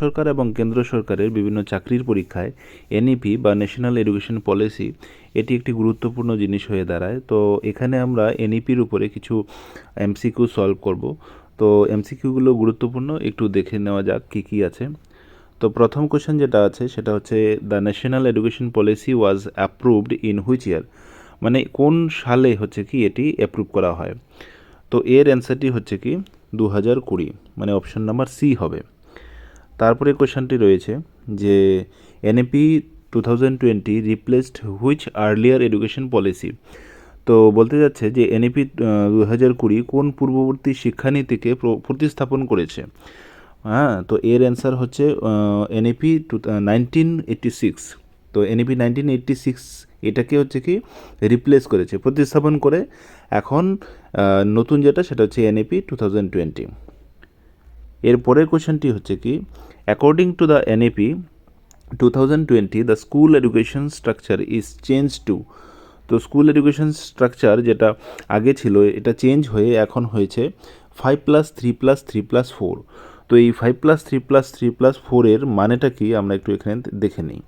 সরকার এবং কেন্দ্র সরকারের বিভিন্ন চাকরির পরীক্ষায় এনইপি বা ন্যাশনাল এডুকেশন পলিসি এটি একটি গুরুত্বপূর্ণ জিনিস হয়ে দাঁড়ায়। তো এখানে আমরা এনইপির উপরে কিছু এমসিকিউ সলভ করব। তো এমসিকিউগুলো গুরুত্বপূর্ণ, একটু দেখে নেওয়া যাক কী কী আছে। তো প্রথম কোশ্চেন যেটা আছে সেটা হচ্ছে the national education policy was approved in which year, মানে কোন সালে হচ্ছে কি এটি অ্যাপ্রুভ করা হয়। তো এর অ্যান্সারটি হচ্ছে কি 2020, মানে অপশন নাম্বার সি হবে। তারপরে কোশ্চেনটি রয়েছে যে NEP 2020 replaced which earlier education policy. তো বলতে যাচ্ছে যে এনইপি 2020 কোন পূর্ববর্তী শিক্ষানীতিকে প্রতিস্থাপন করেছে। হ্যাঁ, তো এর অ্যান্সার হচ্ছে এনইপি 1986। তো এনইপি 1986 এটাকে হচ্ছে কি রিপ্লেস করেছে, প্রতিস্থাপন করে এখন নতুন যেটা সেটা হচ্ছে এনইপি 2020। এর পরের কোশ্চেনটি হচ্ছে কি according to the NEP 2020 the school education structure is change to. তো স্কুল এডুকেশন স্ট্রাকচার যেটা আগে ছিল এটা চেঞ্জ হয়ে এখন হয়েছে 5+3+3+4। তো এই 5+3+3+4 এর মানেটা কি আমরা একটু এখানে দেখে নিই।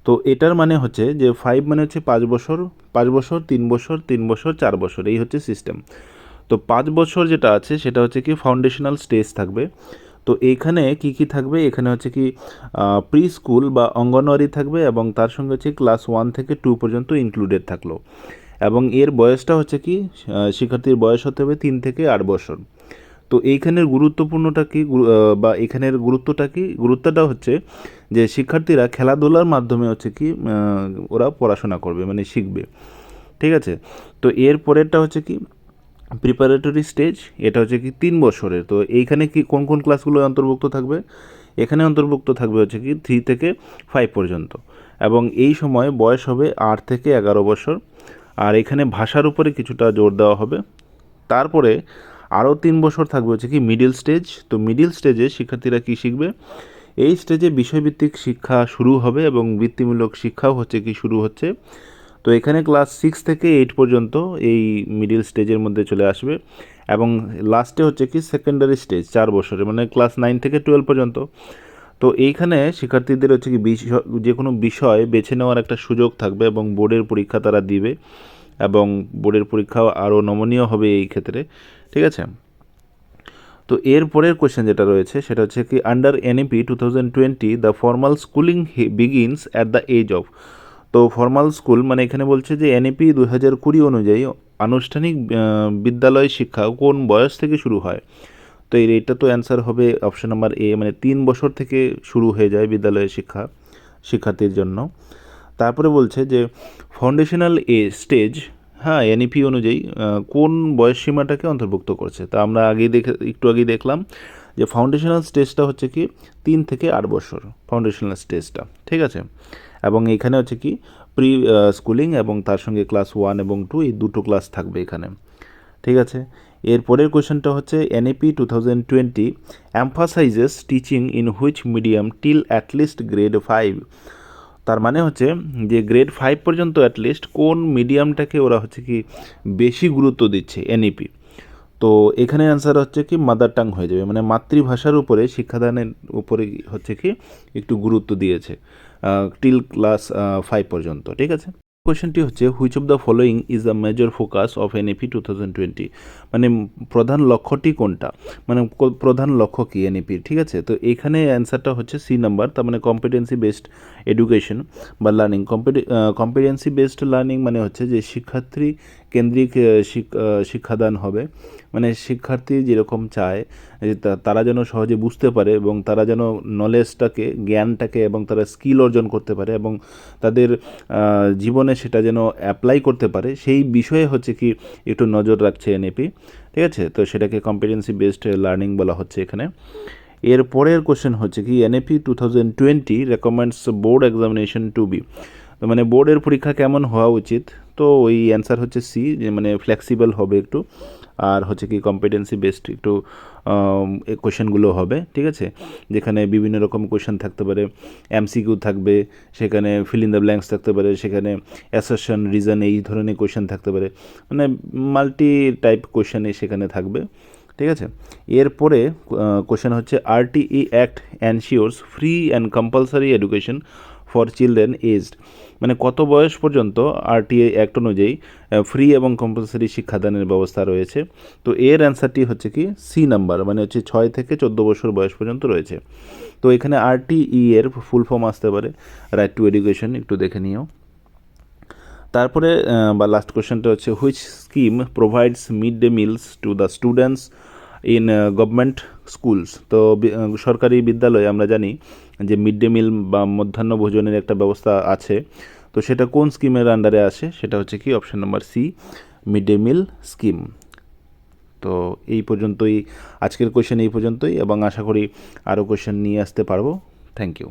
তো এটার মানে হচ্ছে যে 5 মানে হচ্ছে 5 বছর, 5 বছর, 3 বছর, 3 বছর, 4 বছর, এই হচ্ছে সিস্টেম। তো 5 বছর যেটা আছে সেটা হচ্ছে কি ফাউন্ডেশনাল স্টেজ থাকবে। তো এইখানে কি কি থাকবে, এখানে হচ্ছে কি প্রি স্কুল বা অঙ্গনওয়াড়ি থাকবে এবং তার সঙ্গে হচ্ছে ক্লাস 1 থেকে 2 পর্যন্ত ইনক্লুডেড থাকলো। এবং এর বয়সটা হচ্ছে কি শিক্ষার্থীর বয়স হতে হবে 3 থেকে 8 বছর। তো এইখানের গুরুত্বপূর্ণটা কি বা এখানের গুরুত্বটা কি, গুরুত্বটা হচ্ছে যে শিক্ষার্থীরা খেলাধুলার মাধ্যমে হচ্ছে কি ওরা পড়াশোনা করবে, মানে শিখবে। ঠিক আছে। তো এর পরেরটা হচ্ছে কি প্রিপারেটরি স্টেজ, এটা হচ্ছে কি 3 বছরের। তো এইখানে কি কোন কোন ক্লাসগুলো অন্তর্ভুক্ত থাকবে, এখানে অন্তর্ভুক্ত থাকবে হচ্ছে কি 3 থেকে 5 পর্যন্ত, এবং এই সময় বয়স হবে 8 থেকে 11 বছর। আর এখানে ভাষার উপরে কিছুটা জোর দেওয়া হবে। তারপরে আরও 3 বছর থাকবে হচ্ছে কি মিডিল স্টেজ। তো মিডিল স্টেজে শিক্ষার্থীরা কী শিখবে, এই স্টেজে বিষয়ভিত্তিক শিক্ষা শুরু হবে এবং বৃত্তিমূলক শিক্ষাও হচ্ছে কি শুরু হচ্ছে। তো এখানে ক্লাস 6 থেকে 8 পর্যন্ত এই মিডিল স্টেজের মধ্যে চলে আসবে, এবং লাস্টে হচ্ছে কি সেকেন্ডারি স্টেজ 4 বছরে, মানে ক্লাস 9 থেকে 12 পর্যন্ত। তো এইখানে শিক্ষার্থীদের হচ্ছে কি যে কোনো বিষয় বেছে নেওয়ার একটা সুযোগ থাকবে এবং বোর্ডের পরীক্ষা তারা দিবে, এবং বোর্ডের পরীক্ষাও আরও নমনীয় হবে এই ক্ষেত্রে। ঠিক আছে। তো এর পরের কোয়েশ্চেন যেটা রয়েছে সেটা হচ্ছে কি under NEP 2020 the formal schooling begins at the age of. তো ফর্মাল স্কুল মানে এখানে বলছে যে এনইপি 2020 অনুযায়ী আনুষ্ঠানিক বিদ্যালয় শিক্ষা কোন বয়স থেকে শুরু হয়। তো এইটা তো অ্যান্সার হবে অপশন নাম্বার এ, মানে 3 বছর থেকে শুরু হয়ে যায় বিদ্যালয়ের শিক্ষা শিক্ষার্থীর জন্য। তারপরে বলছে যে ফাউন্ডেশনাল স্টেজ, হ্যাঁ এনইপি অনুযায়ী কোন বয়সসীমাটাকে অন্তর্ভুক্ত করছে। তা আমরা একটু আগেই দেখলাম যে ফাউন্ডেশনাল স্টেজটা হচ্ছে কি 3 থেকে 8 বছর ফাউন্ডেশনাল স্টেজটা। ঠিক আছে। এবং এখানে হচ্ছে কি প্রি স্কুলিং এবং তার সঙ্গে ক্লাস 1 এবং 2 এই দুটো ক্লাস থাকবে এখানে। ঠিক আছে। এর পরের কোয়েশ্চেনটা হচ্ছে NEP 2020 emphasises teaching in which medium till at least grade 5। তার মানে হচ্ছে যে গ্রেড 5 পর্যন্ত অ্যাটলিস্ট কোন মিডিয়ামটাকে ওরা হচ্ছে কি বেশি গুরুত্ব দিচ্ছে এনইপি। তো এখানে অ্যান্সার হচ্ছে কি মাদার টাং হয়ে যাবে, মানে মাতৃভাষার উপরে শিক্ষাদানের উপরে হচ্ছে কি একটু গুরুত্ব দিয়েছে টিল ক্লাস 5 পর্যন্ত। ঠিক আছে। কোয়েশ্চেনটি হচ্ছে which of the following is the major focus of NEP 2020, মানে প্রধান লক্ষ্যটি কোনটা, মানে প্রধান লক্ষ্য কি এনইপির। ঠিক আছে। তো এখানে অ্যান্সারটা হচ্ছে সি নাম্বার, তার মানে কম্পিটেন্সি বেসড এডুকেশন বা লার্নিং। কম্পিটেন্সি বেসড লার্নিং মানে হচ্ছে যে শিক্ষার্থী কেন্দ্রিক শিক্ষাদান হবে, মানে শিক্ষার্থী যেরকম চায় যে তারা যেন সহজে বুঝতে পারে এবং তারা যেন নলেজটাকে জ্ঞানটাকে এবং তারা স্কিল অর্জন করতে পারে এবং তাদের জীবনে সেটা যেন অ্যাপ্লাই করতে পারে, সেই বিষয়ে হচ্ছে কি একটু নজর রাখছে এনইপি। ঠিক আছে। তো সেটাকে কম্পিটেন্সি বেসড লার্নিং বলা হচ্ছে এখানে। এর পরের কোশ্চেন হচ্ছে কি NEP 2020 recommends board examination to be, তো মানে বোর্ডের পরীক্ষা কেমন হওয়া উচিত। তো ওই অ্যান্সার হচ্ছে সি, যে মানে ফ্লেক্সিবল হবে একটু, আর হচ্ছে কি কম্পিটেন্সি বেসড একটু কোয়েশনগুলো হবে। ঠিক আছে। যেখানে বিভিন্ন রকম কোয়েশন থাকতে পারে, এমসিকিউ থাকবে, সেখানে ফিল ইন দ্য ব্ল্যাঙ্কস থাকতে পারে, সেখানে অ্যাসারশন রিজন এই ধরনের কোয়েশন থাকতে পারে, মানে মাল্টি টাইপ কোয়েশনই সেখানে থাকবে। ঠিক আছে। এরপরে কোশ্চেন হচ্ছে RTE act ensures free and compulsory education for children aged, মানে কত বয়স পর্যন্ত আরটিআই অ্যাক্ট অনুযায়ী ফ্রি এবং কম্পালসারি শিক্ষাদানের ব্যবস্থা রয়েছে। তো এর অ্যান্সারটি হচ্ছে কি সি নাম্বার, মানে হচ্ছে 6 থেকে 14 বছর বয়স পর্যন্ত রয়েছে। তো এখানে আরটিই এর ফুল ফর্ম আসতে পারে রাইট টু এডুকেশন, একটু দেখে নিও। তারপরে বা লাস্ট কোশ্চেনটা হচ্ছে which scheme provides mid day meals to the students in government schools. তো সরকারি বিদ্যালয়ে আমরা জানি যে মিড ডে মিল বা মধ্যাহ্ন ভোজনের একটা ব্যবস্থা আছে। তো সেটা কোন স্কিমের আন্ডারে আসে, সেটা হচ্ছে কি option number C, mid day meal scheme. তো এই পর্যন্তই আজকের কোশ্চেন, এই পর্যন্তই, এবং আশা করি আরও কোশ্চেন নিয়ে আসতে পারবো। Thank you.